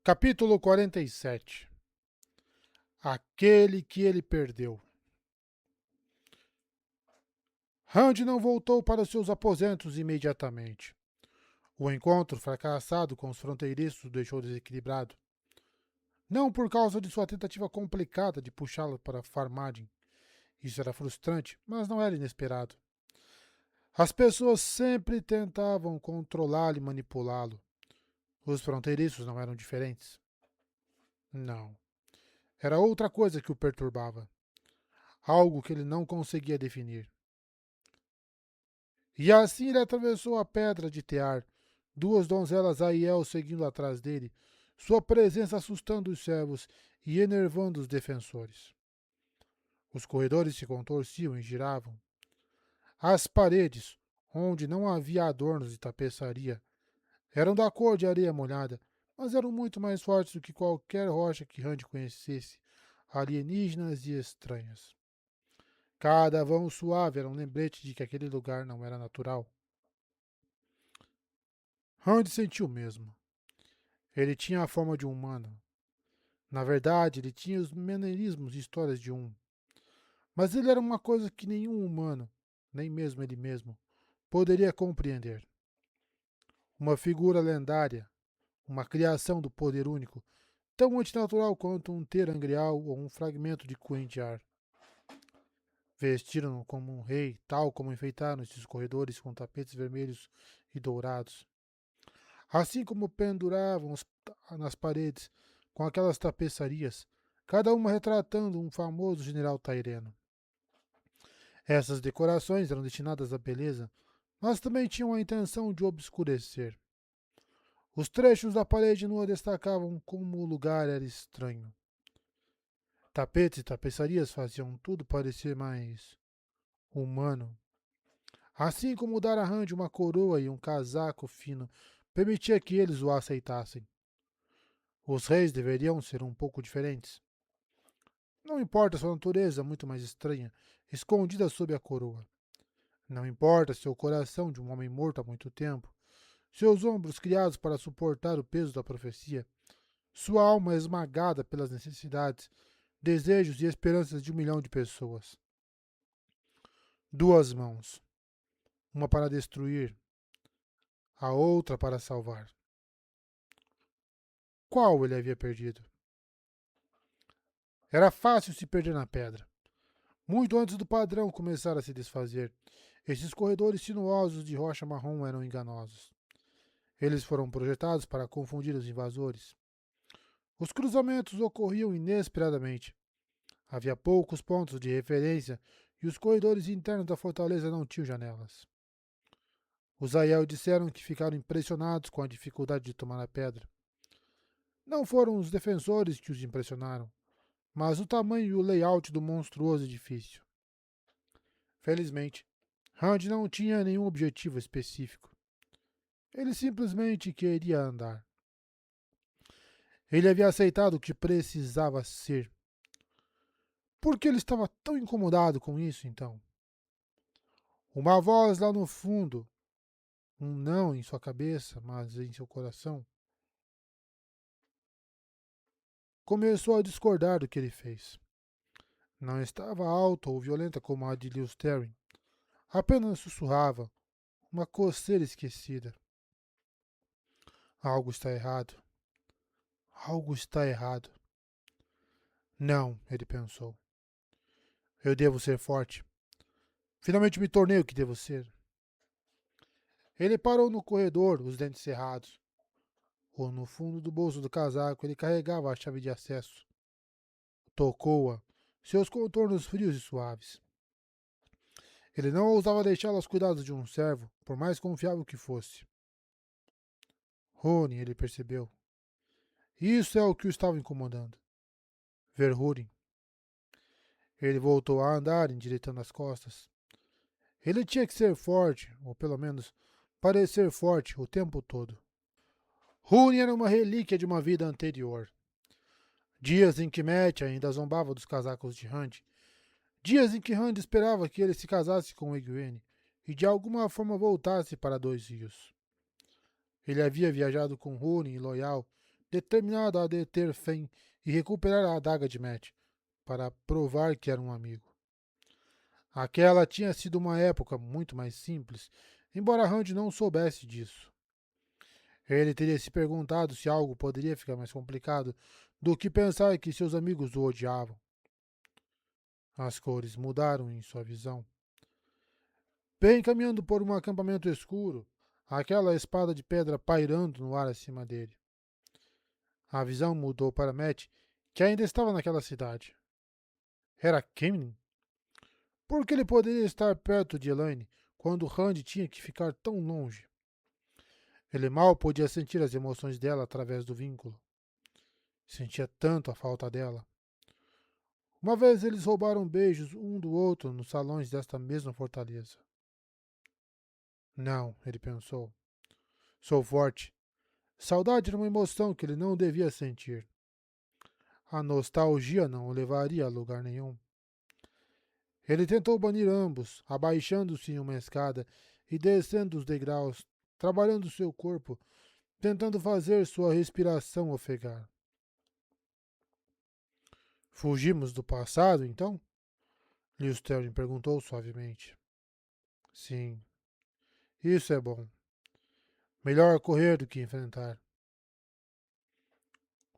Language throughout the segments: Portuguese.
Capítulo 47. Aquele que ele perdeu. Rand não voltou para seus aposentos imediatamente. O encontro fracassado com os fronteiriços o deixou desequilibrado. Não por causa de sua tentativa complicada de puxá-lo para Farmadin. Isso era frustrante, mas não era inesperado. As pessoas sempre tentavam controlá-lo e manipulá-lo. Os fronteiriços não eram diferentes. Não. Era outra coisa que o perturbava. Algo que ele não conseguia definir. E assim ele atravessou a pedra de Tear, duas donzelas Aiel seguindo atrás dele, sua presença assustando os servos e enervando os defensores. Os corredores se contorciam e giravam. As paredes, onde não havia adornos de tapeçaria, eram da cor de areia molhada, mas eram muito mais fortes do que qualquer rocha que Rand conhecesse, alienígenas e estranhas. Cada vão suave era um lembrete de que aquele lugar não era natural. Rand sentiu mesmo. Ele tinha a forma de um humano. Na verdade, ele tinha os maneirismos e histórias de um. Mas ele era uma coisa que nenhum humano, nem mesmo ele mesmo, poderia compreender. Uma figura lendária, uma criação do poder único, tão antinatural quanto um terangreal ou um fragmento de Quendiar. Vestiram-no como um rei, tal como enfeitaram esses corredores com tapetes vermelhos e dourados. Assim como penduravam nas paredes com aquelas tapeçarias, cada uma retratando um famoso general taireno. Essas decorações eram destinadas à beleza, mas também tinham a intenção de obscurecer. Os trechos da parede nua destacavam como o lugar era estranho. Tapetes e tapeçarias faziam tudo parecer mais humano. Assim como dar a Rand uma coroa e um casaco fino permitia que eles o aceitassem. Os reis deveriam ser um pouco diferentes. Não importa sua natureza muito mais estranha, escondida sob a coroa. Não importa seu coração de um homem morto há muito tempo, seus ombros criados para suportar o peso da profecia, sua alma esmagada pelas necessidades, desejos e esperanças de 1 milhão de pessoas. Duas mãos, uma para destruir, a outra para salvar. Qual ele havia perdido? Era fácil se perder na pedra. Muito antes do padrão começar a se desfazer, esses corredores sinuosos de rocha marrom eram enganosos. Eles foram projetados para confundir os invasores. Os cruzamentos ocorriam inesperadamente. Havia poucos pontos de referência e os corredores internos da fortaleza não tinham janelas. Os Aiel disseram que ficaram impressionados com a dificuldade de tomar a pedra. Não foram os defensores que os impressionaram, mas o tamanho e o layout do monstruoso edifício. Felizmente, Rand não tinha nenhum objetivo específico. Ele simplesmente queria andar. Ele havia aceitado o que precisava ser. Por que ele estava tão incomodado com isso, então? Uma voz lá no fundo, um não em sua cabeça, mas em seu coração, começou a discordar do que ele fez. Não estava alta ou violenta como a de Lewis Terry. Apenas sussurrava, uma coceira esquecida. Algo está errado. Algo está errado. Não, ele pensou. Eu devo ser forte. Finalmente me tornei o que devo ser. Ele parou no corredor, os dentes cerrados. Ou no fundo do bolso do casaco ele carregava a chave de acesso. Tocou-a, seus contornos frios e suaves. Ele não ousava deixá-la aos cuidados de um servo, por mais confiável que fosse. Húrin, ele percebeu. Isso é o que o estava incomodando. Ver Húrin. Ele voltou a andar, endireitando as costas. Ele tinha que ser forte, ou pelo menos parecer forte, o tempo todo. Húrin era uma relíquia de uma vida anterior. Dias em que Matt ainda zombava dos casacos de Rand. Dias em que Rand esperava que ele se casasse com Egwene e de alguma forma voltasse para Dois Rios. Ele havia viajado com Húrin e Loial determinado a deter Fen e recuperar a adaga de Matt, para provar que era um amigo. Aquela tinha sido uma época muito mais simples, embora Rand não soubesse disso. Ele teria se perguntado se algo poderia ficar mais complicado do que pensar que seus amigos o odiavam. As cores mudaram em sua visão. Bem caminhando por um acampamento escuro, aquela espada de pedra pairando no ar acima dele. A visão mudou para Matt, que ainda estava naquela cidade. Era Kemin? Por que ele poderia estar perto de Elaine quando Rand tinha que ficar tão longe? Ele mal podia sentir as emoções dela através do vínculo. Sentia tanto a falta dela. Uma vez eles roubaram beijos um do outro nos salões desta mesma fortaleza. Não, ele pensou. Sou forte. Saudade era uma emoção que ele não devia sentir. A nostalgia não o levaria a lugar nenhum. Ele tentou banir ambos, abaixando-se em uma escada e descendo os degraus, trabalhando seu corpo, tentando fazer sua respiração ofegar. Fugimos do passado, então? Lewis perguntou suavemente. Sim, isso é bom. Melhor correr do que enfrentar.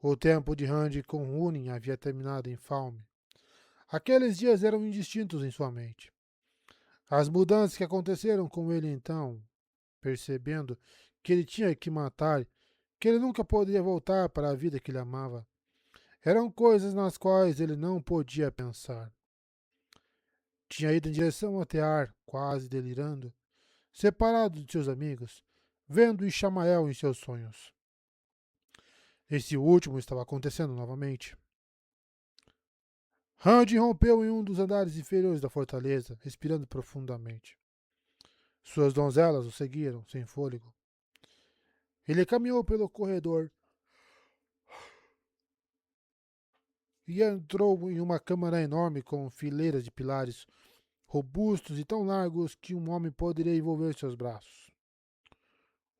O tempo de Rand com Hunin havia terminado em Falme. Aqueles dias eram indistintos em sua mente. As mudanças que aconteceram com ele então, percebendo que ele tinha que matar, que ele nunca poderia voltar para a vida que ele amava, eram coisas nas quais ele não podia pensar. Tinha ido em direção ao tear, quase delirando, separado de seus amigos, vendo Ishamael em seus sonhos. Esse último estava acontecendo novamente. Rand rompeu em um dos andares inferiores da fortaleza, respirando profundamente. Suas donzelas o seguiram, sem fôlego. Ele caminhou pelo corredor e entrou em uma câmara enorme com fileiras de pilares robustos e tão largos que um homem poderia envolver seus braços.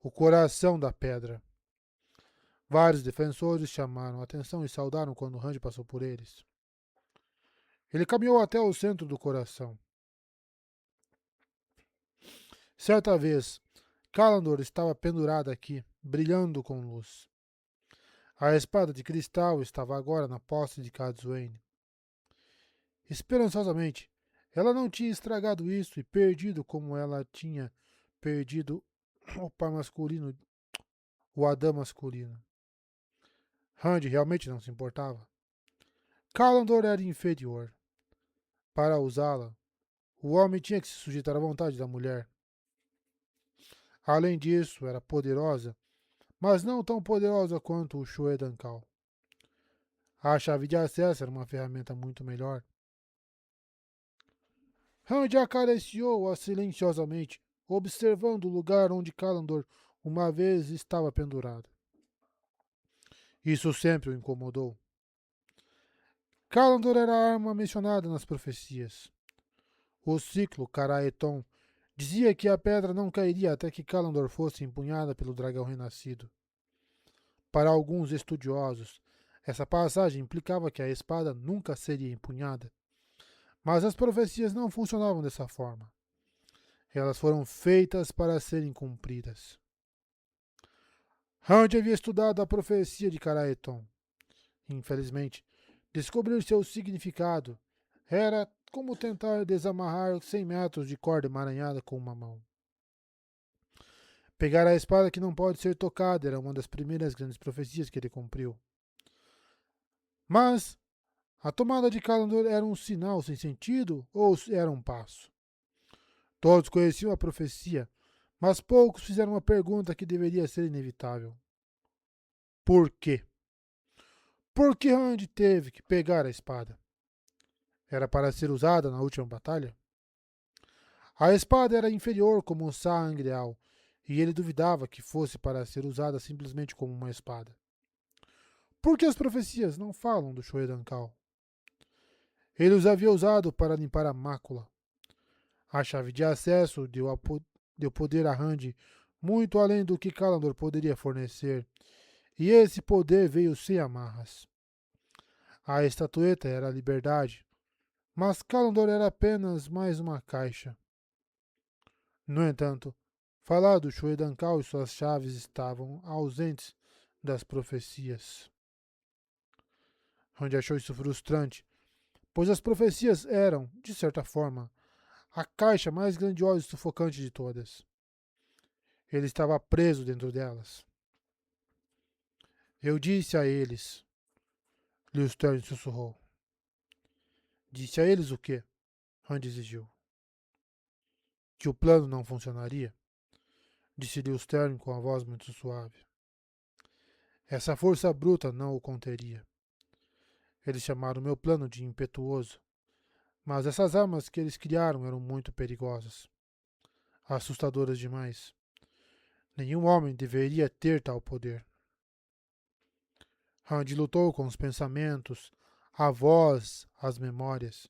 O coração da pedra. Vários defensores chamaram a atenção e saudaram quando Rand passou por eles. Ele caminhou até o centro do coração. Certa vez, Kalandor estava pendurada aqui, brilhando com luz. A espada de cristal estava agora na posse de Kazuane. Esperançosamente, ela não tinha estragado isso e perdido como ela tinha perdido o par masculino, o Adão masculino. Rand realmente não se importava. Kalandor era inferior. Para usá-la, o homem tinha que se sujeitar à vontade da mulher. Além disso, era poderosa, mas não tão poderosa quanto o Shoedankal. A chave de acesso era uma ferramenta muito melhor. Rand acariciou-a silenciosamente, observando o lugar onde Kalandor uma vez estava pendurada. Isso sempre o incomodou. Kalandor era a arma mencionada nas profecias. O ciclo Karaeton dizia que a pedra não cairia até que Kalandor fosse empunhada pelo dragão renascido. Para alguns estudiosos, essa passagem implicava que a espada nunca seria empunhada. Mas as profecias não funcionavam dessa forma. Elas foram feitas para serem cumpridas. Rand havia estudado a profecia de Karaeton. Infelizmente, descobrir seu significado era como tentar desamarrar 100 metros de corda emaranhada com uma mão. Pegar a espada que não pode ser tocada era uma das primeiras grandes profecias que ele cumpriu. Mas a tomada de Kalandor era um sinal sem sentido ou era um passo? Todos conheciam a profecia, mas poucos fizeram uma pergunta que deveria ser inevitável. Por quê? Por que Rand teve que pegar a espada? Era para ser usada na última batalha? A espada era inferior como um Sangreal, e ele duvidava que fosse para ser usada simplesmente como uma espada. Por que as profecias não falam do Shoedankal? Ele os havia usado para limpar a mácula. A chave de acesso deu poder a Rand muito além do que Kalandor poderia fornecer, e esse poder veio sem amarras. A estatueta era a liberdade, mas Kalandor era apenas mais uma caixa. No entanto, falar do Shoedankal e suas chaves estavam ausentes das profecias. Rand achou isso frustrante, pois as profecias eram, de certa forma, a caixa mais grandiosa e sufocante de todas. Ele estava preso dentro delas. Eu disse a eles, Lil Stern sussurrou. Disse a eles o quê? Rand exigiu. Que o plano não funcionaria? Disse Lil Stern com a voz muito suave. Essa força bruta não o conteria. Eles chamaram meu plano de impetuoso, mas essas armas que eles criaram eram muito perigosas, assustadoras demais. Nenhum homem deveria ter tal poder. Rand lutou com os pensamentos, a voz, as memórias.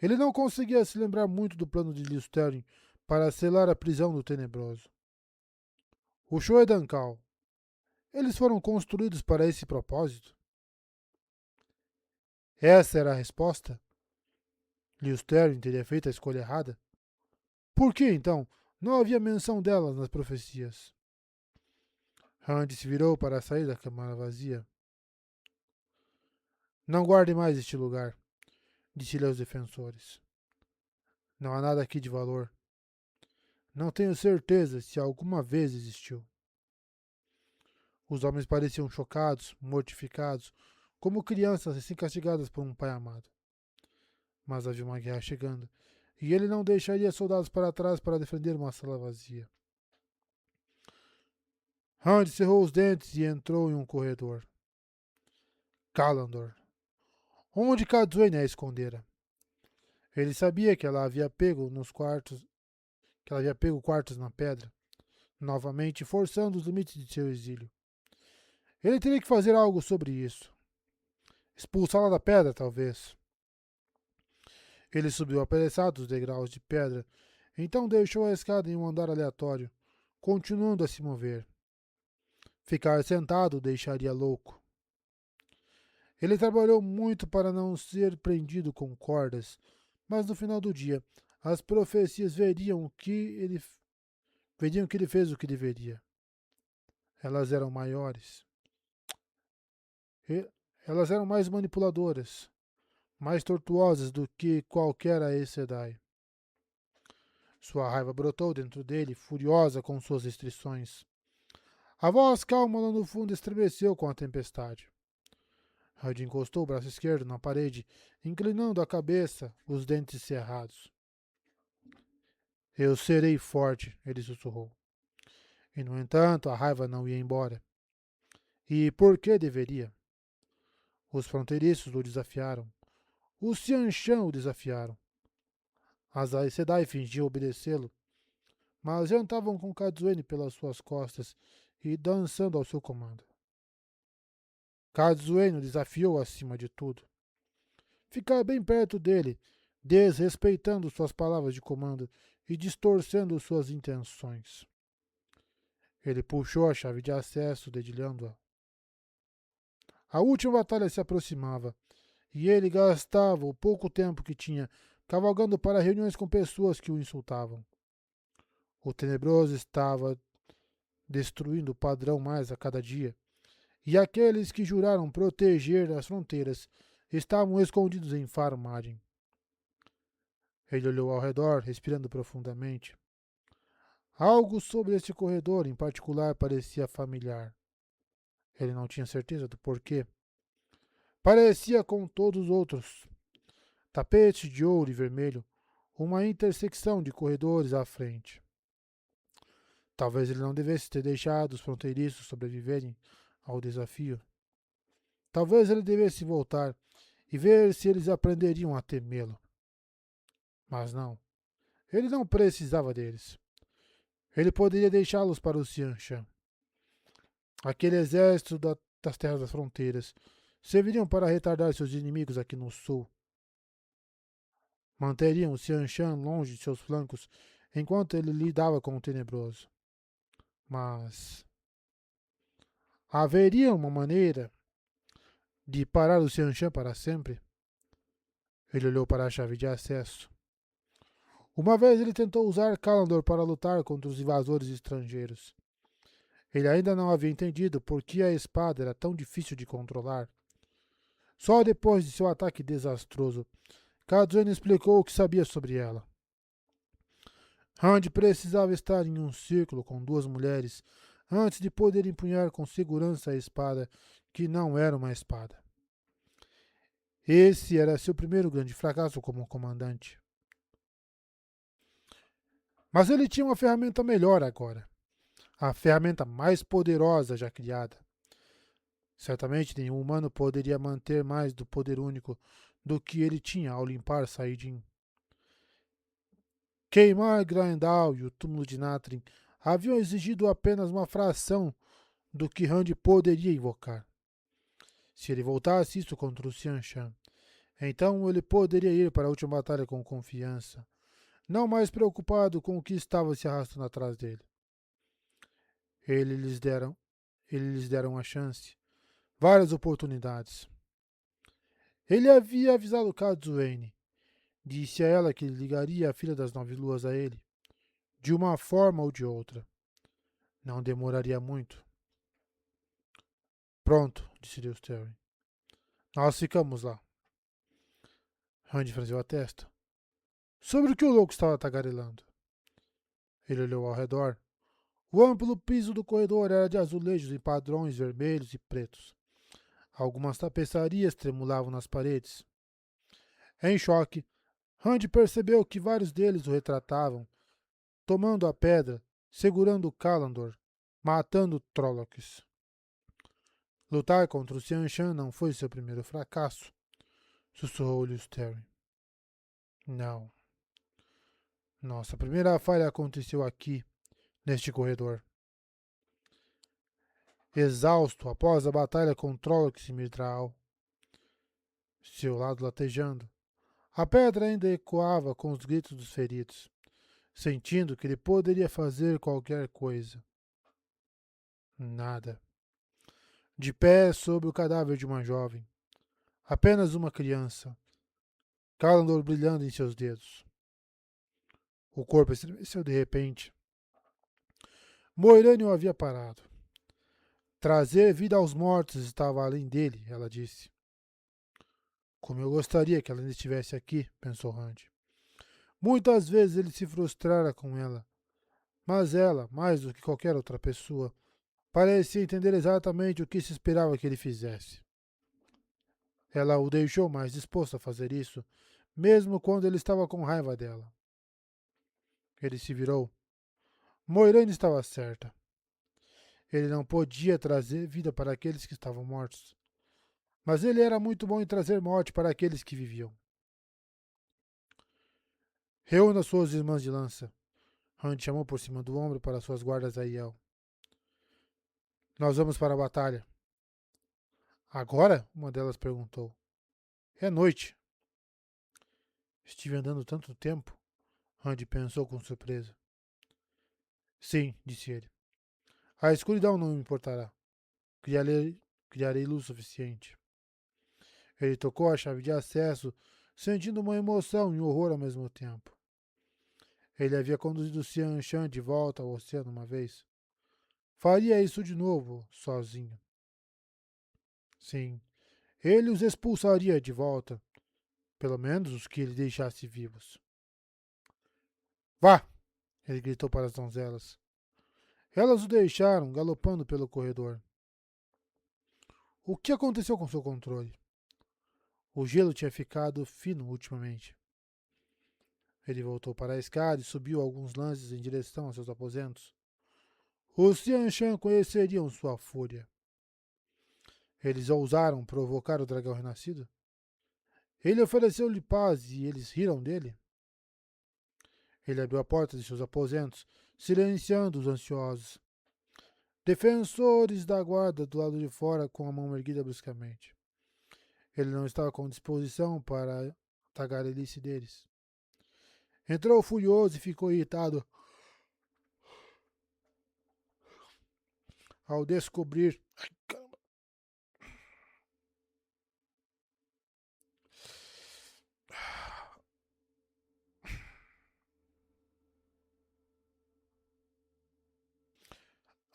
Ele não conseguia se lembrar muito do plano de Listerine para selar a prisão do Tenebroso. O Shoedankal. Eles foram construídos para esse propósito? Essa era a resposta? Listerine teria feito a escolha errada? Por que, então, não havia menção delas nas profecias? Rand se virou para sair da câmara vazia. Não guarde mais este lugar, disse-lhe aos defensores. Não há nada aqui de valor. Não tenho certeza se alguma vez existiu. Os homens pareciam chocados, mortificados, como crianças recém-castigadas por um pai amado. Mas havia uma guerra chegando, e ele não deixaria soldados para trás para defender uma sala vazia. Rand cerrou os dentes e entrou em um corredor. Kalandor. Onde Kazuene a escondera? Ele sabia que ela havia pego quartos na pedra, novamente forçando os limites de seu exílio. Ele teria que fazer algo sobre isso. Expulsá-la da pedra, talvez. Ele subiu apressado os degraus de pedra, então deixou a escada em um andar aleatório, continuando a se mover. Ficar sentado o deixaria louco. Ele trabalhou muito para não ser prendido com cordas, mas no final do dia, as profecias veriam que ele fez o que deveria. Elas eram maiores. E elas eram mais manipuladoras, mais tortuosas do que qualquer Aes Sedai. Sua raiva brotou dentro dele, furiosa com suas restrições. A voz calma lá no fundo estremeceu com a tempestade. Hard encostou o braço esquerdo na parede, inclinando a cabeça, os dentes cerrados. Eu serei forte, ele sussurrou. E, no entanto, a raiva não ia embora. E por que deveria? Os fronteiriços o desafiaram. Os Xianshan o desafiaram. As Aes Sedai fingiam obedecê-lo, mas jantavam com Kazuene pelas suas costas e dançando ao seu comando. Kazuene o desafiou acima de tudo. Ficar bem perto dele, desrespeitando suas palavras de comando e distorcendo suas intenções. Ele puxou a chave de acesso, dedilhando-a. A última batalha se aproximava, e ele gastava o pouco tempo que tinha cavalgando para reuniões com pessoas que o insultavam. O Tenebroso estava destruindo o padrão mais a cada dia, e aqueles que juraram proteger as fronteiras estavam escondidos em Farmadin. Ele olhou ao redor, respirando profundamente. Algo sobre este corredor em particular parecia familiar. Ele não tinha certeza do porquê. Parecia com todos os outros. Tapete de ouro e vermelho, uma intersecção de corredores à frente. Talvez ele não devesse ter deixado os fronteiriços sobreviverem ao desafio. Talvez ele devesse voltar e ver se eles aprenderiam a temê-lo. Mas não. Ele não precisava deles. Ele poderia deixá-los para o Xianshan. Aquele exército das terras das fronteiras serviriam para retardar seus inimigos aqui no sul. Manteriam o Xianshan longe de seus flancos enquanto ele lidava com o Tenebroso. Mas Haveria uma maneira de parar o Xianshan para sempre? Ele olhou para a chave de acesso. Uma vez ele tentou usar Kalandor para lutar contra os invasores estrangeiros. Ele ainda não havia entendido por que a espada era tão difícil de controlar. Só depois de seu ataque desastroso, Kazuene explicou o que sabia sobre ela. Randy precisava estar em um círculo com duas mulheres antes de poder empunhar com segurança a espada, que não era uma espada. Esse era seu primeiro grande fracasso como comandante. Mas ele tinha uma ferramenta melhor agora. A ferramenta mais poderosa já criada. Certamente nenhum humano poderia manter mais do poder único do que ele tinha ao limpar Saidin. Queimar Grindal e o túmulo de Natrin haviam exigido apenas uma fração do que Randy poderia invocar. Se ele voltasse isso contra o Xianshan, então ele poderia ir para a última batalha com confiança, não mais preocupado com o que estava se arrastando atrás dele. Eles lhes deram, eles lhes deram a chance, várias oportunidades. Ele havia avisado Kazuene. Disse a ela que ligaria a filha das 9 luas a ele, de uma forma ou de outra. Não demoraria muito. Pronto, disse Lewis Terry. Nós ficamos lá. Randy franziu a testa. Sobre o que o louco estava tagarelando? Ele olhou ao redor. O amplo piso do corredor era de azulejos em padrões vermelhos e pretos. Algumas tapeçarias tremulavam nas paredes. Em choque, Randy percebeu que vários deles o retratavam, tomando a pedra, segurando Kalandor, matando Trollocs. Lutar contra o Xianshan não foi seu primeiro fracasso, sussurrou Lewis Terry. Não. Nossa primeira falha aconteceu aqui, neste corredor. Exausto após a batalha com Trollocs e Mithral, seu lado latejando, a pedra ainda ecoava com os gritos dos feridos, sentindo que ele poderia fazer qualquer coisa. Nada. De pé sobre o cadáver de uma jovem, apenas uma criança, Kalandor brilhando em seus dedos. O corpo estremeceu de repente. Moiraine o havia parado. Trazer vida aos mortos estava além dele, ela disse. Como eu gostaria que ela ainda estivesse aqui, pensou Randy. Muitas vezes ele se frustrara com ela, mas ela, mais do que qualquer outra pessoa, parecia entender exatamente o que se esperava que ele fizesse. Ela o deixou mais disposto a fazer isso, mesmo quando ele estava com raiva dela. Ele se virou. Moiraine estava certa. Ele não podia trazer vida para aqueles que estavam mortos. Mas ele era muito bom em trazer morte para aqueles que viviam. Reúna suas irmãs de lança. Hunt chamou por cima do ombro para suas guardas a Aiel. Nós vamos para a batalha. Agora? Uma delas perguntou. É noite. Estive andando tanto tempo. Hunt pensou com surpresa. Sim, disse ele. A escuridão não me importará. Criarei luz suficiente. Ele tocou a chave de acesso, sentindo uma emoção e um horror ao mesmo tempo. Ele havia conduzido Xianshan de volta ao oceano uma vez. Faria isso de novo, sozinho. Sim, ele os expulsaria de volta, pelo menos os que ele deixasse vivos. Vá! Ele gritou para as donzelas. Elas o deixaram, galopando pelo corredor. O que aconteceu com seu controle? O gelo tinha ficado fino ultimamente. Ele voltou para a escada e subiu alguns lances em direção aos seus aposentos. Os Xianshan conheceriam sua fúria. Eles ousaram provocar o dragão renascido? Ele ofereceu-lhe paz e eles riram dele? Ele abriu a porta de seus aposentos, silenciando os ansiosos. Defensores da guarda do lado de fora com a mão erguida bruscamente. Ele não estava com disposição para a tagarelice deles. Entrou furioso e ficou irritado ao descobrir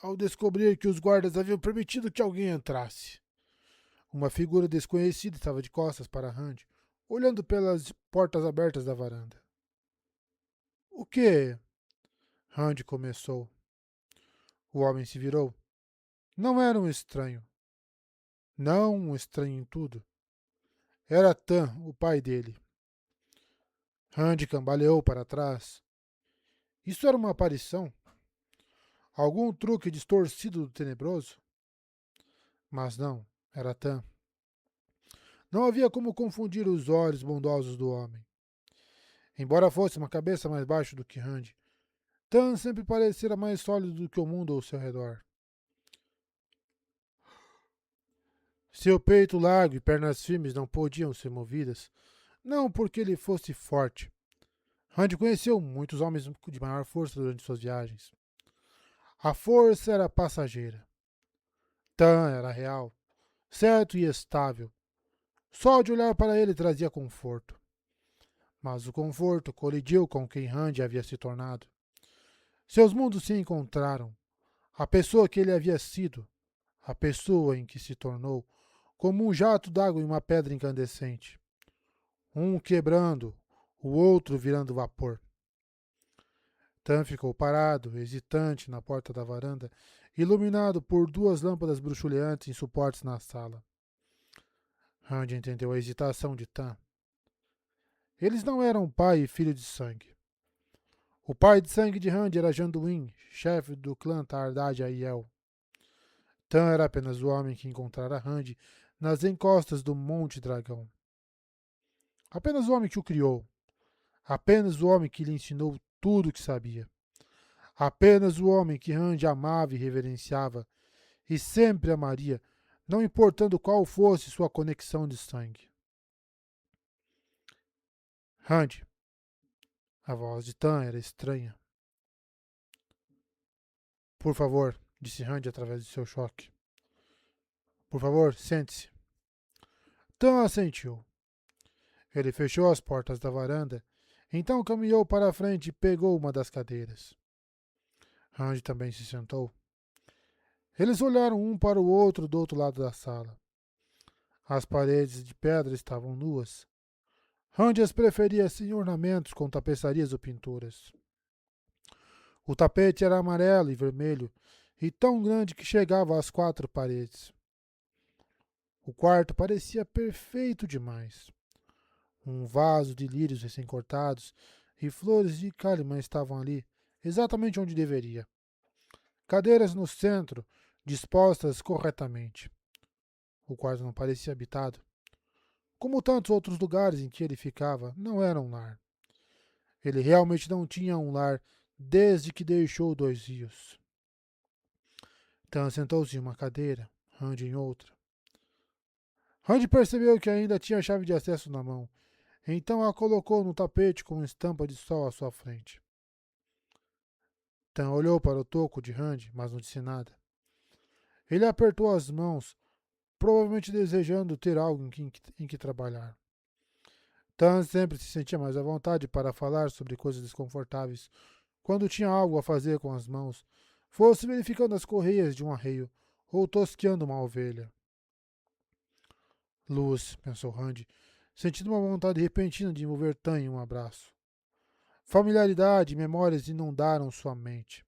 ao descobrir que os guardas haviam permitido que alguém entrasse. Uma figura desconhecida estava de costas para Rand, olhando pelas portas abertas da varanda. O que? Rand começou. O homem se virou. Não era um estranho. Não um estranho em tudo. Era Tan, o pai dele. Rand cambaleou para trás. Isso era uma aparição? Algum truque distorcido do tenebroso? Mas não, era Tan. Não havia como confundir os olhos bondosos do homem. Embora fosse uma cabeça mais baixa do que Rand, Tan sempre parecera mais sólido do que o mundo ao seu redor. Seu peito largo e pernas firmes não podiam ser movidas, não porque ele fosse forte. Rand conheceu muitos homens de maior força durante suas viagens. A força era passageira. Tan era real, certo e estável. Só de olhar para ele trazia conforto. Mas o conforto colidiu com quem Rand havia se tornado. Seus mundos se encontraram. A pessoa que ele havia sido, a pessoa em que se tornou, como um jato d'água em uma pedra incandescente. Um quebrando, o outro virando vapor. Tan ficou parado, hesitante, na porta da varanda, iluminado por duas lâmpadas bruxuleantes em suportes na sala. Rand entendeu a hesitação de Tan. Eles não eram pai e filho de sangue. O pai de sangue de Rand era Janduin, chefe do clã Tardad Aiel. Tan era apenas o homem que encontrara Rand nas encostas do Monte Dragão. Apenas o homem que o criou. Apenas o homem que lhe ensinou tudo o que sabia. Apenas o homem que Rand amava e reverenciava, e sempre amaria, não importando qual fosse sua conexão de sangue. Rand. A voz de Tan era estranha. Por favor, disse Rand através de seu choque. Por favor, sente-se. Tan assentiu. Ele fechou as portas da varanda, então caminhou para a frente e pegou uma das cadeiras. Rand também se sentou. Eles olharam um para o outro do outro lado da sala. As paredes de pedra estavam nuas. Rand as preferia sem ornamentos com tapeçarias ou pinturas. O tapete era amarelo e vermelho, e tão grande que chegava às quatro paredes. O quarto parecia perfeito demais. Um vaso de lírios recém-cortados e flores de cálice estavam ali, exatamente onde deveria. Cadeiras no centro, dispostas corretamente. O quarto não parecia habitado. Como tantos outros lugares em que ele ficava, não era um lar. Ele realmente não tinha um lar desde que deixou 2 rios. Tan sentou-se em uma cadeira, Rand em outra. Rand percebeu que ainda tinha a chave de acesso na mão, então a colocou no tapete com estampa de sol à sua frente. Tan olhou para o toco de Rand, mas não disse nada. Ele apertou as mãos, provavelmente desejando ter algo em que trabalhar. Tan sempre se sentia mais à vontade para falar sobre coisas desconfortáveis quando tinha algo a fazer com as mãos, fosse verificando as correias de um arreio ou tosqueando uma ovelha. Luz, pensou Rand, sentindo uma vontade repentina de envolver Tan em um abraço. Familiaridade e memórias inundaram sua mente.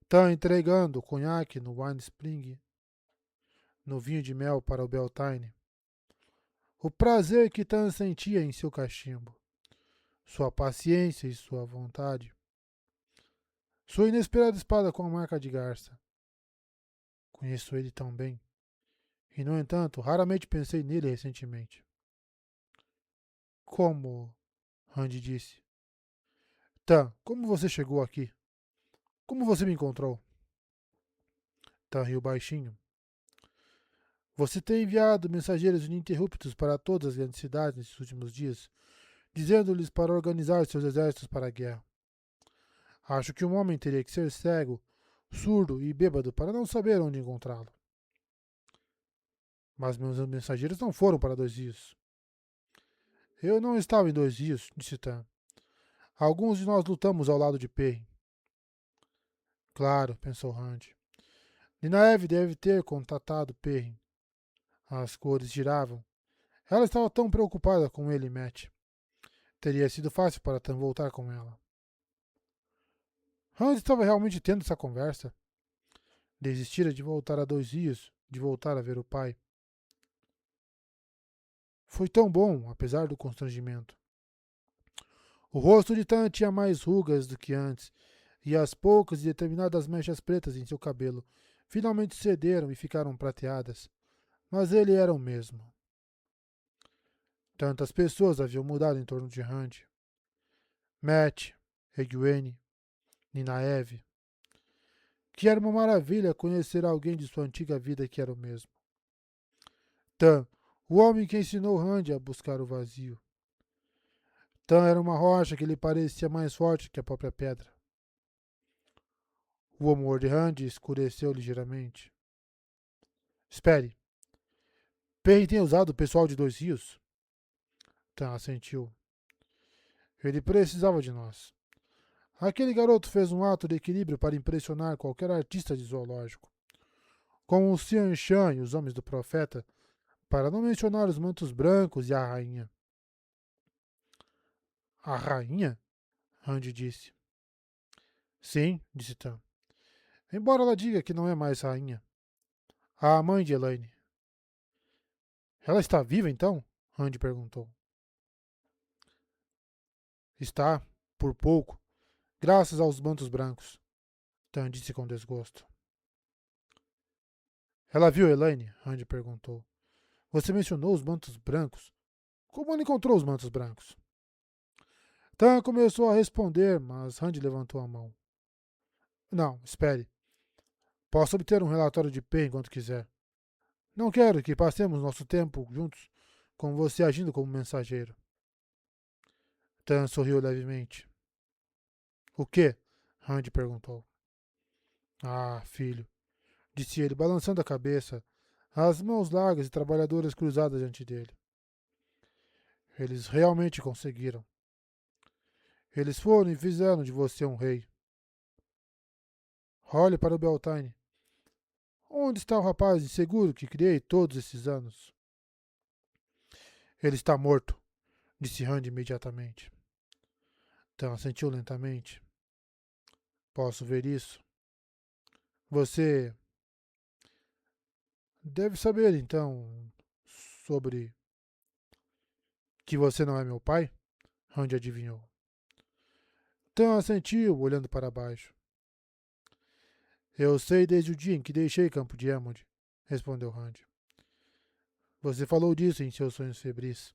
Tan entregando o conhaque no Wine Spring, no vinho de mel para o Beltane. O prazer que Tan sentia em seu cachimbo. Sua paciência e sua vontade. Sua inesperada espada com a marca de garça. Conheço ele tão bem. E, no entanto, raramente pensei nele recentemente. Como? Rand disse. Tan, como você chegou aqui? Como você me encontrou? Tan riu baixinho. Você tem enviado mensageiros ininterruptos para todas as grandes cidades nesses últimos dias, dizendo-lhes para organizar seus exércitos para a guerra. Acho que um homem teria que ser cego, surdo e bêbado para não saber onde encontrá-lo. Mas meus mensageiros não foram para 2 rios. Eu não estava em 2 rios, disse Tan. Alguns de nós lutamos ao lado de Perrin. Claro, pensou Rand. Ninaeve deve ter contatado Perrin. As cores giravam. Ela estava tão preocupada com ele e Matt. Teria sido fácil para Tan voltar com ela. Hans estava realmente tendo essa conversa. Desistira de voltar a 2 rios, de voltar a ver o pai. Foi tão bom, apesar do constrangimento. O rosto de Tan tinha mais rugas do que antes, e as poucas e determinadas mechas pretas em seu cabelo finalmente cederam e ficaram prateadas. Mas ele era o mesmo. Tantas pessoas haviam mudado em torno de Rand. Matt, Egwene, Ninaeve. Que era uma maravilha conhecer alguém de sua antiga vida que era o mesmo. Tan, o homem que ensinou Rand a buscar o vazio. Tan era uma rocha que lhe parecia mais forte que a própria pedra. O humor de Rand escureceu ligeiramente. Espere. Perry tem usado o pessoal de 2 rios? Tan assentiu. Ele precisava de nós. Aquele garoto fez um ato de equilíbrio para impressionar qualquer artista de zoológico. Com o Xian Shan e os homens do profeta, para não mencionar os mantos brancos e a rainha. A rainha? Rand disse. Sim, disse Tan. Embora ela diga que não é mais rainha. A mãe de Elaine. Ela está viva, então? Rand perguntou. Está, por pouco, graças aos mantos brancos. Tan disse com desgosto. Ela viu Elaine? Rand perguntou. Você mencionou os mantos brancos. Como ela encontrou os mantos brancos? Tan começou a responder, mas Rand levantou a mão. Não, espere. Posso obter um relatório de P enquanto quiser. Não quero que passemos nosso tempo juntos com você agindo como mensageiro. Tan sorriu levemente. O quê? Rand perguntou. Ah, filho, disse ele, balançando a cabeça, as mãos largas e trabalhadoras cruzadas diante dele. Eles realmente conseguiram. Eles foram e fizeram de você um rei. Olhe para o Beltane. Onde está o rapaz inseguro que criei todos esses anos? Ele está morto, disse Rand imediatamente. Tan assentiu lentamente. Posso ver isso? Você deve saber, então, sobre que você não é meu pai? Rand adivinhou. Tan assentiu, olhando para baixo. Eu sei desde o dia em que deixei Campo de Emond, respondeu Rand. Você falou disso em seus sonhos febris.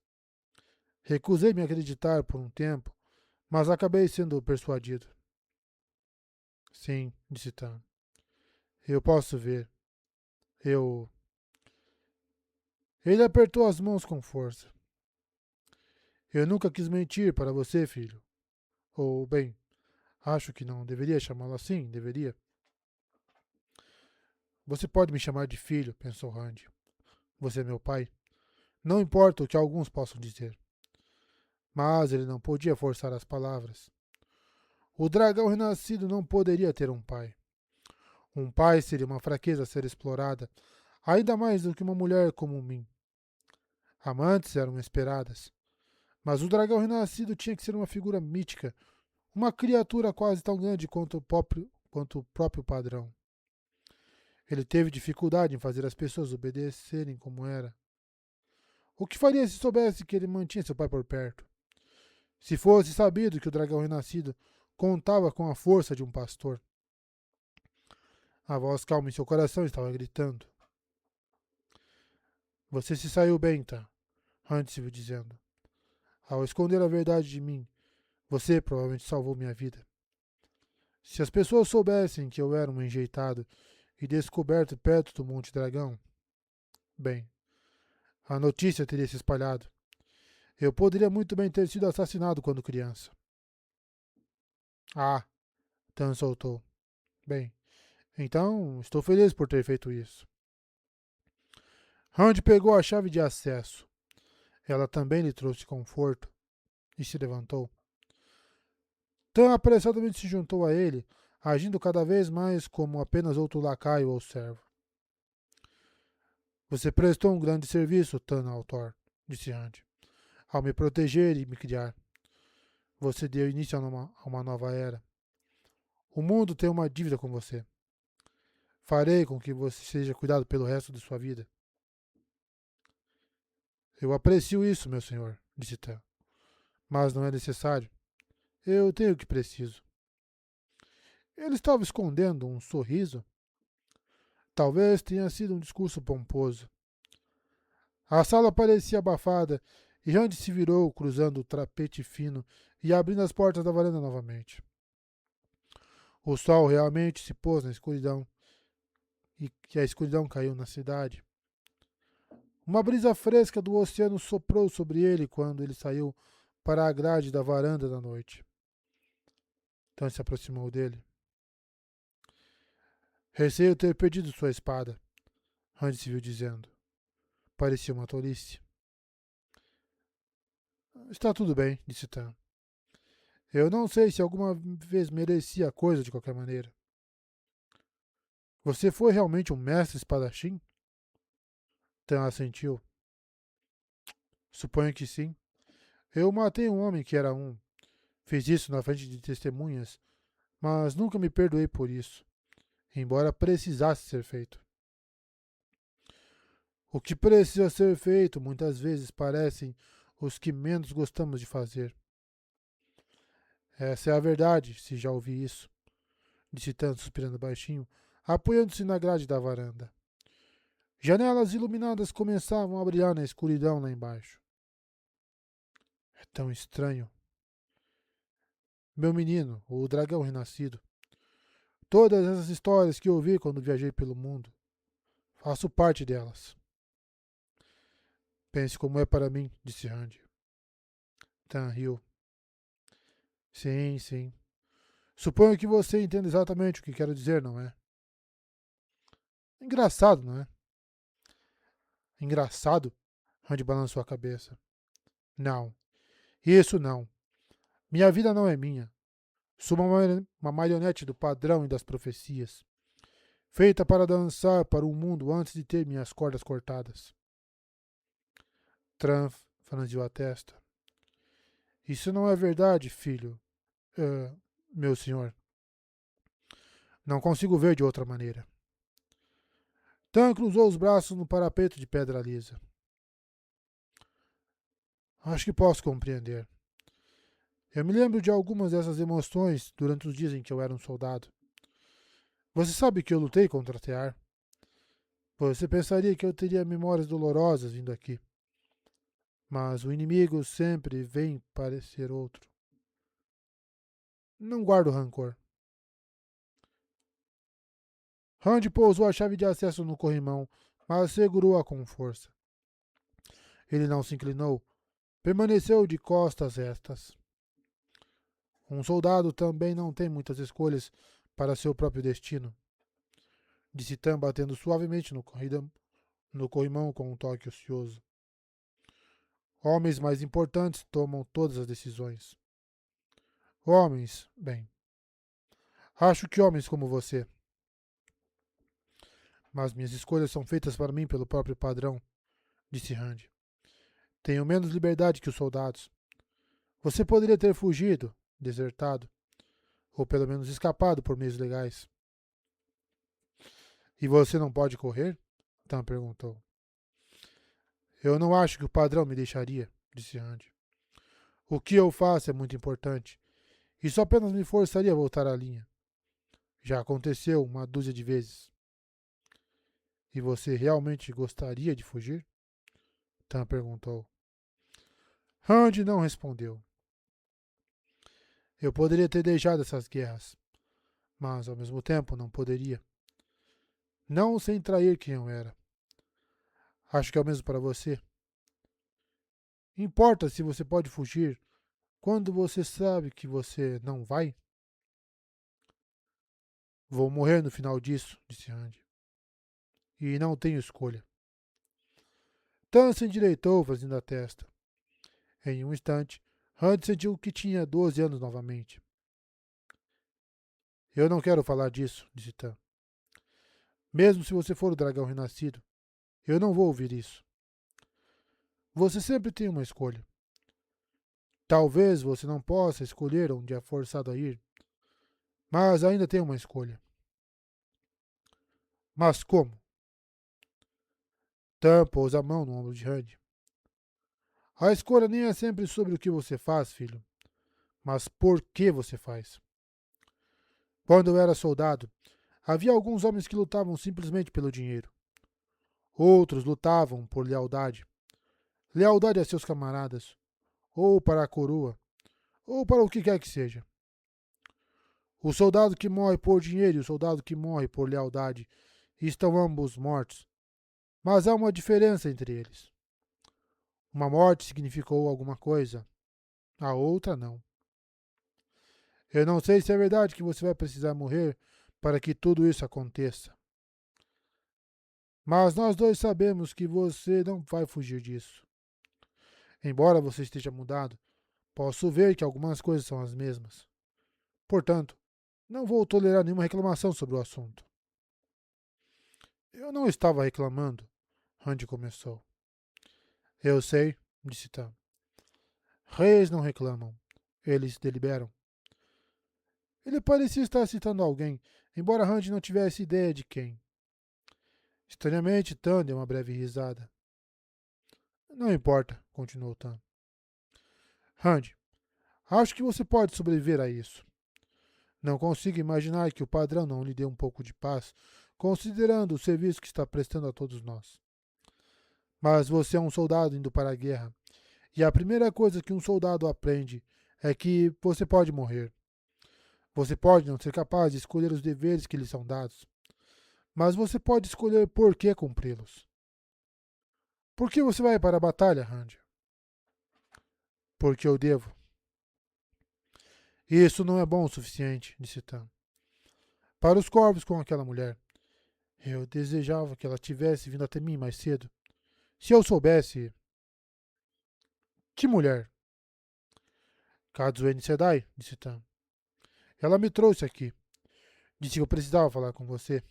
Recusei me acreditar por um tempo, mas acabei sendo persuadido. Sim, disse Tan. Eu posso ver. Eu. Ele apertou as mãos com força. Eu nunca quis mentir para você, filho. Ou, bem, acho que não deveria chamá-lo assim, deveria. Você pode me chamar de filho, pensou Rand. Você é meu pai. Não importa o que alguns possam dizer. Mas ele não podia forçar as palavras. O dragão renascido não poderia ter um pai. Um pai seria uma fraqueza a ser explorada, ainda mais do que uma mulher como mim. Amantes eram esperadas. Mas o dragão renascido tinha que ser uma figura mítica, uma criatura quase tão grande quanto o próprio padrão. Ele teve dificuldade em fazer as pessoas obedecerem como era. O que faria se soubesse que ele mantinha seu pai por perto? Se fosse sabido que o dragão renascido contava com a força de um pastor? A voz calma em seu coração estava gritando. Você se saiu bem, tá? Hunt se viu dizendo. Ao esconder a verdade de mim, você provavelmente salvou minha vida. Se as pessoas soubessem que eu era um enjeitado e descoberto perto do Monte Dragão, bem, a notícia teria se espalhado. Eu poderia muito bem ter sido assassinado quando criança. Ah, Tan soltou. Bem, então estou feliz por ter feito isso. Rand pegou a chave de acesso. Ela também lhe trouxe conforto e se levantou. Tan apressadamente se juntou a ele, agindo cada vez mais como apenas outro lacaio ou servo. Você prestou um grande serviço, Tan Altor, disse Randy, ao me proteger e me criar. Você deu início a uma nova era. O mundo tem uma dívida com você. Farei com que você seja cuidado pelo resto de sua vida. Eu aprecio isso, meu senhor, disse Tan. Mas não é necessário. Eu tenho o que preciso. Ele estava escondendo um sorriso. Talvez tenha sido um discurso pomposo. A sala parecia abafada e Randy se virou, cruzando o tapete fino e abrindo as portas da varanda novamente. O sol realmente se pôs na escuridão e a escuridão caiu na cidade. Uma brisa fresca do oceano soprou sobre ele quando ele saiu para a grade da varanda da noite. Então se aproximou dele. Receio ter perdido sua espada, Randy se viu dizendo. Parecia uma tolice. Está tudo bem, disse Tan. Eu não sei se alguma vez mereci a coisa de qualquer maneira. Você foi realmente um mestre espadachim? Tan assentiu. Suponho que sim. Eu matei um homem que era um. Fiz isso na frente de testemunhas, mas nunca me perdoei por isso, embora precisasse ser feito. O que precisa ser feito muitas vezes parecem os que menos gostamos de fazer. Essa é a verdade, se já ouvi isso, disse Tan suspirando baixinho, apoiando-se na grade da varanda. Janelas iluminadas começavam a brilhar na escuridão lá embaixo. É tão estranho. Meu menino, o dragão renascido. Todas essas histórias que ouvi quando viajei pelo mundo. Faço parte delas. Pense como é para mim, disse Randy. Tan riu. Sim, sim. Suponho que você entenda exatamente o que quero dizer, não é? Engraçado, não é? Engraçado? Randy balançou a cabeça. Não. Isso não. Minha vida não é minha. Sou uma marionete do padrão e das profecias, feita para dançar para o mundo antes de ter minhas cordas cortadas. Tran franziu a testa. Isso não é verdade, filho. Meu senhor. Não consigo ver de outra maneira. Tan cruzou os braços no parapeito de pedra lisa. Acho que posso compreender. Eu me lembro de algumas dessas emoções durante os dias em que eu era um soldado. Você sabe que eu lutei contra Tear? Você pensaria que eu teria memórias dolorosas vindo aqui. Mas o inimigo sempre vem parecer outro. Não guardo rancor. Randy pousou a chave de acesso no corrimão, mas segurou-a com força. Ele não se inclinou. Permaneceu de costas restas. Um soldado também não tem muitas escolhas para seu próprio destino, disse Tan, batendo suavemente no corrimão com um toque ocioso. Homens mais importantes tomam todas as decisões. Homens, bem. Acho que homens como você. Mas minhas escolhas são feitas para mim pelo próprio padrão, disse Randy. Tenho menos liberdade que os soldados. Você poderia ter fugido, desertado, ou pelo menos escapado por meios legais. E você não pode correr? Tan perguntou. Eu não acho que o padrão me deixaria, disse Randy. O que eu faço é muito importante. Isso apenas me forçaria a voltar à linha. Já aconteceu uma dúzia de vezes. E você realmente gostaria de fugir? Tan perguntou. Randy não respondeu. Eu poderia ter deixado essas guerras, mas ao mesmo tempo não poderia. Não sem trair quem eu era. Acho que é o mesmo para você. Importa se você pode fugir quando você sabe que você não vai? Vou morrer no final disso, disse Randy. E não tenho escolha. Tan se endireitou, fazendo a testa. Em um instante, Randy sentiu que tinha 12 anos novamente. Eu não quero falar disso, disse Tan. Mesmo se você for o dragão renascido, eu não vou ouvir isso. Você sempre tem uma escolha. Talvez você não possa escolher onde é forçado a ir, mas ainda tem uma escolha. Mas como? Tan pôs a mão no ombro de Randy. A escolha nem é sempre sobre o que você faz, filho, mas por que você faz. Quando eu era soldado, havia alguns homens que lutavam simplesmente pelo dinheiro. Outros lutavam por lealdade. Lealdade a seus camaradas, ou para a coroa, ou para o que quer que seja. O soldado que morre por dinheiro e o soldado que morre por lealdade estão ambos mortos, mas há uma diferença entre eles. Uma morte significou alguma coisa, a outra não. Eu não sei se é verdade que você vai precisar morrer para que tudo isso aconteça. Mas nós dois sabemos que você não vai fugir disso. Embora você esteja mudado, posso ver que algumas coisas são as mesmas. Portanto, não vou tolerar nenhuma reclamação sobre o assunto. Eu não estava reclamando, Randy começou. Eu sei, disse Tam. Reis não reclamam. Eles deliberam. Ele parecia estar citando alguém, embora Randy não tivesse ideia de quem. Estranhamente, Tam deu uma breve risada. Não importa, continuou Tam. Randy, acho que você pode sobreviver a isso. Não consigo imaginar que o padrão não lhe dê um pouco de paz, considerando o serviço que está prestando a todos nós. Mas você é um soldado indo para a guerra, e a primeira coisa que um soldado aprende é que você pode morrer. Você pode não ser capaz de escolher os deveres que lhe são dados, mas você pode escolher por que cumpri-los. Por que você vai para a batalha, Randy? Porque eu devo. Isso não é bom o suficiente, disse Tam. Para os corvos com aquela mulher. Eu desejava que ela tivesse vindo até mim mais cedo. Se eu soubesse. Que mulher? Kazuene Sedai, disse Tam. Ela me trouxe aqui. Disse que eu precisava falar com você.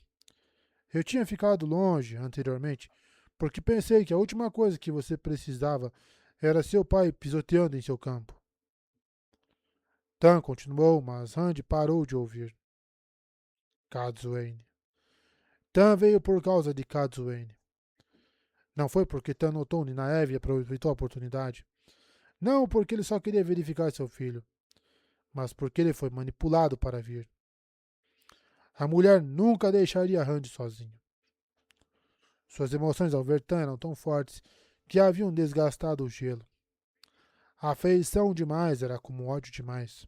Eu tinha ficado longe anteriormente, porque pensei que a última coisa que você precisava era seu pai pisoteando em seu campo. Tan continuou, mas Randy parou de ouvir. Kazuene. Tan veio por causa de Kazuene. Não foi porque Tan notou Ninaev e aproveitou a oportunidade. Não porque ele só queria verificar seu filho, mas porque ele foi manipulado para vir. A mulher nunca deixaria Randy sozinho. Suas emoções ao ver Tan eram tão fortes que haviam desgastado o gelo. A afeição demais era como ódio demais.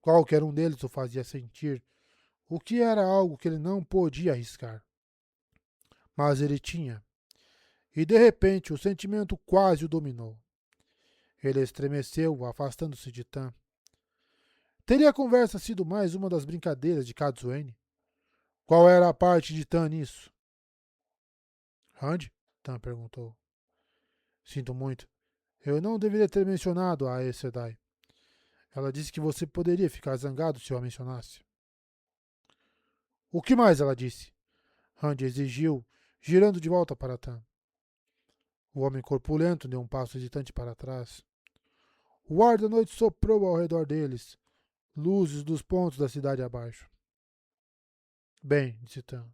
Qualquer um deles o fazia sentir, o que era algo que ele não podia arriscar. Mas ele tinha. E de repente o sentimento quase o dominou. Ele estremeceu, afastando-se de Tan. Teria a conversa sido mais uma das brincadeiras de Kazuene? Qual era a parte de Tan nisso? Randy? Tan perguntou. Sinto muito. Eu não deveria ter mencionado a Aes Sedai. Ela disse que você poderia ficar zangado se eu a mencionasse. O que mais ela disse? Randy exigiu, girando de volta para Tan. O homem corpulento deu um passo hesitante para trás. O ar da noite soprou ao redor deles, luzes dos pontos da cidade abaixo. Bem, disse Tan.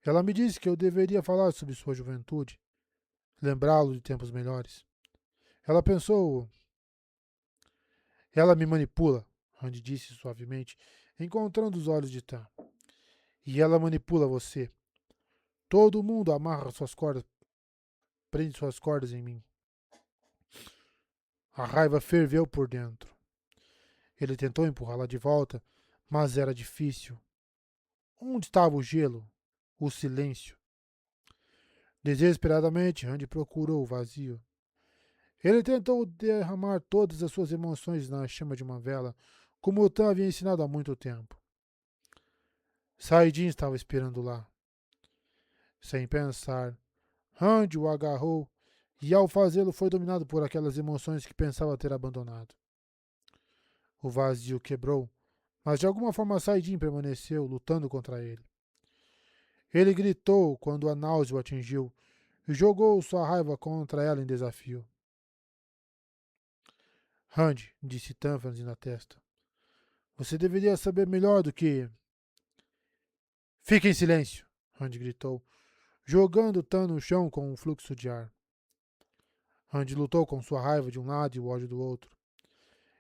Ela me disse que eu deveria falar sobre sua juventude, lembrá-lo de tempos melhores. Ela pensou. Ela me manipula, Randy disse suavemente, encontrando os olhos de Tan. E ela manipula você. Todo mundo amarra suas cordas, prende suas cordas em mim. A raiva ferveu por dentro. Ele tentou empurrá-la de volta, mas era difícil. Onde estava o gelo? O silêncio. Desesperadamente, Randy procurou o vazio. Ele tentou derramar todas as suas emoções na chama de uma vela, como o Tan havia ensinado há muito tempo. Saidin estava esperando lá. Sem pensar, Randy o agarrou e, ao fazê-lo, foi dominado por aquelas emoções que pensava ter abandonado. O vazio quebrou, Mas de alguma forma Saidin permaneceu, lutando contra ele. Ele gritou quando a náusea o atingiu e jogou sua raiva contra ela em desafio. Randy, disse Tan franzindo a testa. Você deveria saber melhor do que... Fique em silêncio, Randy gritou, jogando Tan no chão com um fluxo de ar. Randy lutou com sua raiva de um lado e o ódio do outro.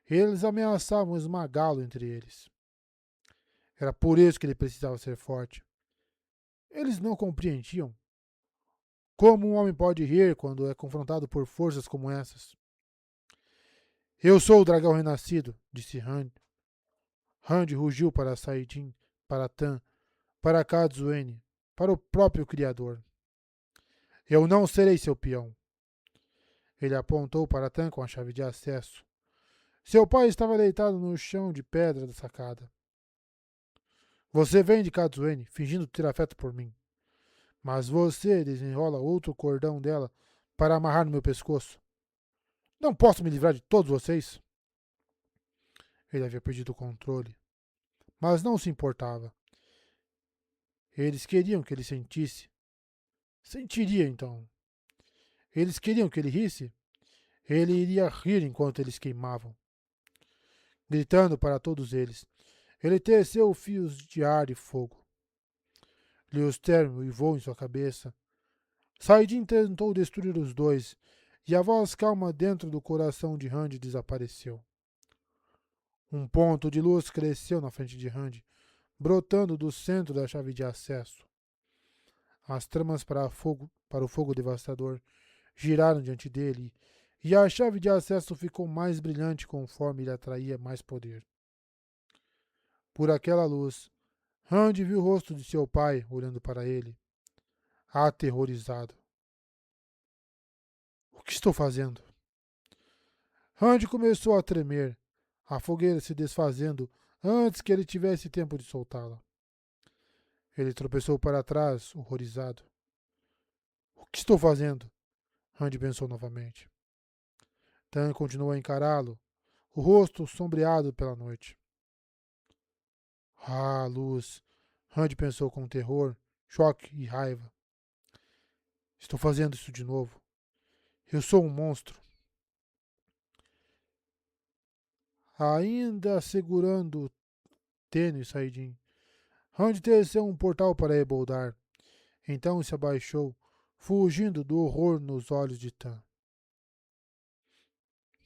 Eles ameaçavam esmagá-lo entre eles. Era por isso que ele precisava ser forte. Eles não compreendiam. Como um homem pode rir quando é confrontado por forças como essas? Eu sou o dragão renascido, disse Randy. Randy rugiu para Saidin, para Tan, para Kazuene, para o próprio Criador. Eu não serei seu peão. Ele apontou para Tan com a chave de acesso. Seu pai estava deitado no chão de pedra da sacada. Você vem de Kazuene, fingindo ter afeto por mim. Mas você desenrola outro cordão dela para amarrar no meu pescoço. Não posso me livrar de todos vocês? Ele havia perdido o controle, mas não se importava. Eles queriam que ele sentisse. Sentiria então. Eles queriam que ele risse. Ele iria rir enquanto eles queimavam. Gritando para todos eles, ele teceu fios de ar e fogo. Lewis Termo uivou em sua cabeça. Saidin tentou destruir os dois, e a voz calma dentro do coração de Randy desapareceu. Um ponto de luz cresceu na frente de Randy, brotando do centro da chave de acesso. As tramas para o fogo devastador giraram diante dele, e a chave de acesso ficou mais brilhante conforme ele atraía mais poder. Por aquela luz, Randy viu o rosto de seu pai olhando para ele, aterrorizado. O que estou fazendo? Randy começou a tremer, a fogueira se desfazendo antes que ele tivesse tempo de soltá-la. Ele tropeçou para trás, horrorizado. O que estou fazendo? Randy pensou novamente. Tan continuou a encará-lo, o rosto sombreado pela noite. Ah, luz! Randy pensou com terror, choque e raiva. Estou fazendo isso de novo. Eu sou um monstro. Ainda segurando o tênis Saidin, Randy teceu um portal para Eboldar. Então se abaixou, fugindo do horror nos olhos de Tan.